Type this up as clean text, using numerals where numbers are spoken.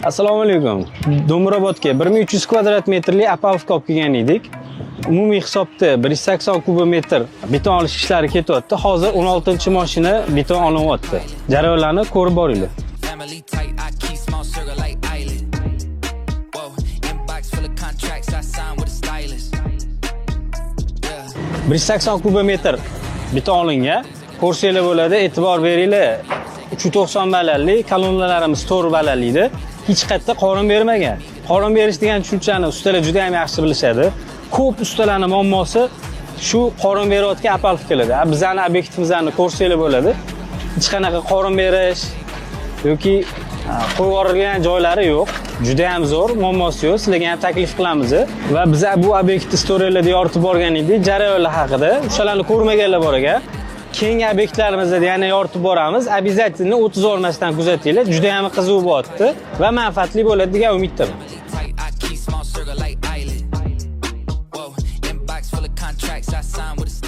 Assalomu alaykum. Do'murobodga 1300 kvadrat metrli Apavka olib kelgan edik. Umumiy hisobda 180 kubometr beton olish ishlari ketyapti. Hozir 16-mashina beton olinyapti. Jarayonlarni ko'rib boringlar. 180 kubometr beton olingan. Ko'rsanglar bo'ladi, e'tibor beringlar. 390 ballarli kolonnalarimiz 4 ballarliydi. Hech qayerda qorin bermagan. Qorin berish degan tushunchani ustalar juda ham yaxshi bilishadi. Ko'p ustalarning muammosi shu qorin berayotgan Apavkalarda. Bizning obyektimimizni ko'rsanglar bo'ladi. Hech qanaqa qorin berish yoki qo'yib yuborilgan joylari yo'q. Juda ham zo'r, muammosi yo'q. Sizlarga ham taklif qilamiz va biz bu obyektni storylarda yoritib borgan edik. Jarayonlar haqida o'shalarni ko'rmaganlar bor ekan. Keyingi obyektlarimizda yana yoritib boramiz. Обязательно 30 olmasdan kuzatinglar. Juda ham qiziq bo'lyapti va manfaatli bo'ladi degan umiddaman. I keep small circle like island. Whoa, inbox full of contracts I signed with a